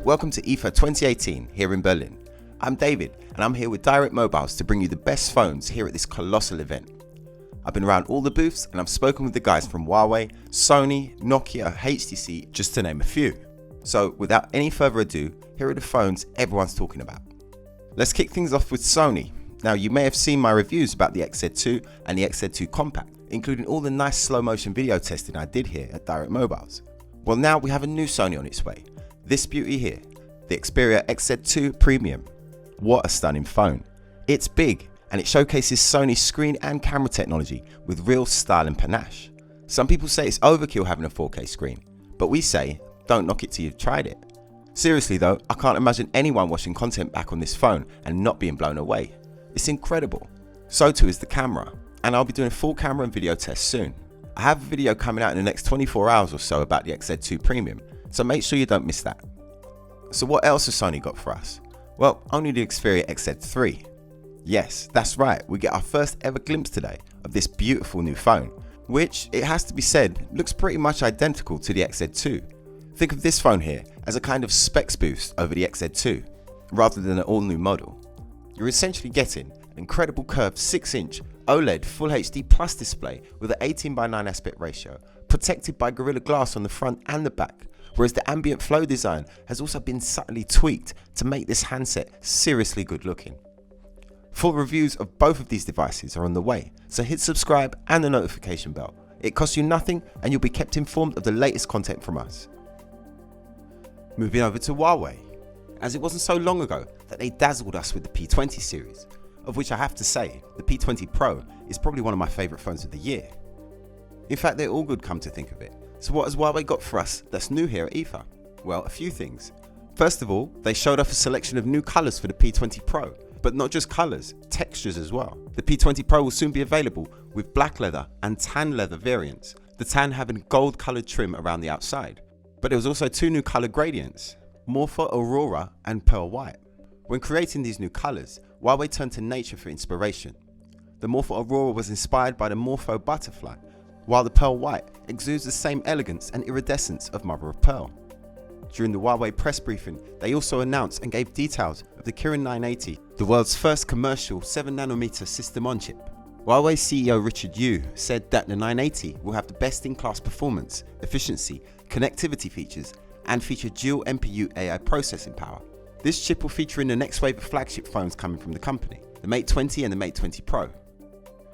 Welcome to IFA 2018 here in Berlin. I'm David and I'm here with Direct Mobiles to bring you the best phones here at this colossal event. I've been around all the booths and I've spoken with the guys from Huawei, Sony, Nokia, HTC, just to name a few. So without any further ado, here are the phones everyone's talking about. Let's kick things off with Sony. Now you may have seen my reviews about the XZ2 and the XZ2 Compact, including all the nice slow motion video testing I did here at Direct Mobiles. Well, now we have a new Sony on its way. This beauty here, the Xperia XZ2 Premium. What a stunning phone. It's big and it showcases Sony's screen and camera technology with real style and panache. Some people say it's overkill having a 4K screen, but we say don't knock it till you've tried it. Seriously though, I can't imagine anyone watching content back on this phone and not being blown away. It's incredible. So too is the camera, and I'll be doing a full camera and video test soon. I have a video coming out in the next 24 hours or so about the XZ2 Premium, so make sure you don't miss that. So what else has Sony got for us? Well, only the Xperia XZ3. Yes, that's right, we get our first ever glimpse today of this beautiful new phone, which, it has to be said, looks pretty much identical to the XZ2. Think of this phone here as a kind of specs boost over the XZ2, rather than an all new model. You're essentially getting an incredible curved 6-inch OLED Full HD Plus display with an 18:9 aspect ratio, protected by Gorilla Glass on the front and the back, whereas the ambient flow design has also been subtly tweaked to make this handset seriously good looking. Full reviews of both of these devices are on the way, so hit subscribe and the notification bell. It costs you nothing and you'll be kept informed of the latest content from us. Moving over to Huawei, as it wasn't so long ago that they dazzled us with the P20 series, of which I have to say, the P20 Pro is probably one of my favourite phones of the year. In fact, they're all good, come to think of it. So what has Huawei got for us that's new here at IFA? Well, a few things. First of all, they showed off a selection of new colours for the P20 Pro, but not just colours, textures as well. The P20 Pro will soon be available with black leather and tan leather variants, the tan having gold coloured trim around the outside. But there was also two new colour gradients, Morpho Aurora and Pearl White. When creating these new colours, Huawei turned to nature for inspiration. The Morpho Aurora was inspired by the Morpho Butterfly, while the Pearl White exudes the same elegance and iridescence of mother of pearl. During the Huawei press briefing, they also announced and gave details of the Kirin 980, the world's first commercial 7nm system on chip. Huawei CEO Richard Yu said that the 980 will have the best-in-class performance, efficiency, connectivity features, and feature dual NPU AI processing power. This chip will feature in the next wave of flagship phones coming from the company, the Mate 20 and the Mate 20 Pro.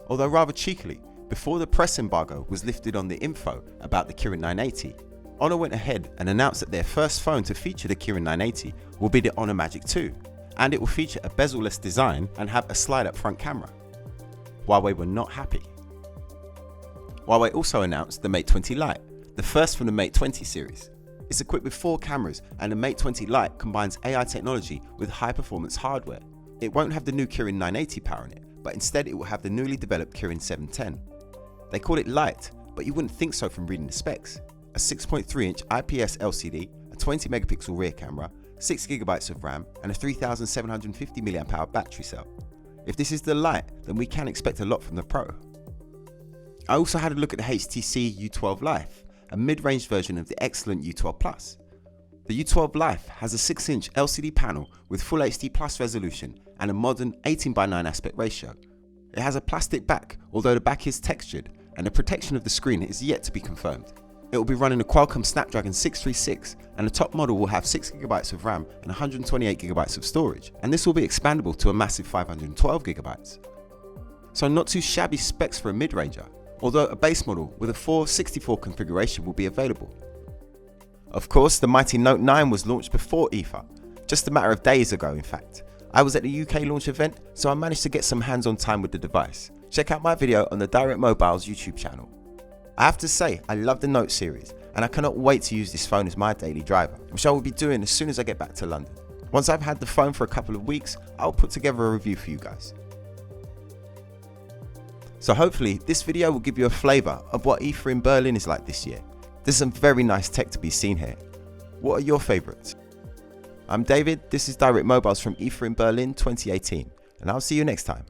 Although rather cheekily, before the press embargo was lifted on the info about the Kirin 980, Honor went ahead and announced that their first phone to feature the Kirin 980 will be the Honor Magic 2, and it will feature a bezel-less design and have a slide-up front camera. Huawei were not happy. Huawei also announced the Mate 20 Lite, the first from the Mate 20 series. It's equipped with 4 cameras, and the Mate 20 Lite combines AI technology with high-performance hardware. It won't have the new Kirin 980 power in it, but instead it will have the newly developed Kirin 710. They call it light, but you wouldn't think so from reading the specs. A 6.3-inch IPS LCD, a 20-megapixel rear camera, 6GB of RAM, and a 3750 mAh battery cell. If this is the Lite, then we can expect a lot from the Pro. I also had a look at the HTC U12 Life, a mid-range version of the excellent U12 Plus. The U12 Life has a 6-inch LCD panel with Full HD Plus resolution and a modern 18:9 aspect ratio. It has a plastic back, although the back is textured, and the protection of the screen is yet to be confirmed. It will be running a Qualcomm Snapdragon 636, and the top model will have 6GB of RAM and 128GB of storage, and this will be expandable to a massive 512GB. So not too shabby specs for a mid-ranger, although a base model with a 464 configuration will be available. Of course, the mighty Note 9 was launched before IFA, just a matter of days ago in fact. I was at the UK launch event, so I managed to get some hands-on time with the device. Check out my video on the Direct Mobiles YouTube channel. I have to say, I love the Note series, and I cannot wait to use this phone as my daily driver, which I will be doing as soon as I get back to London. Once I've had the phone for a couple of weeks, I'll put together a review for you guys. So hopefully this video will give you a flavour of what IFA in Berlin is like this year. There's some very nice tech to be seen here. What are your favourites? I'm David, this is Direct Mobiles from IFA in Berlin 2018, and I'll see you next time.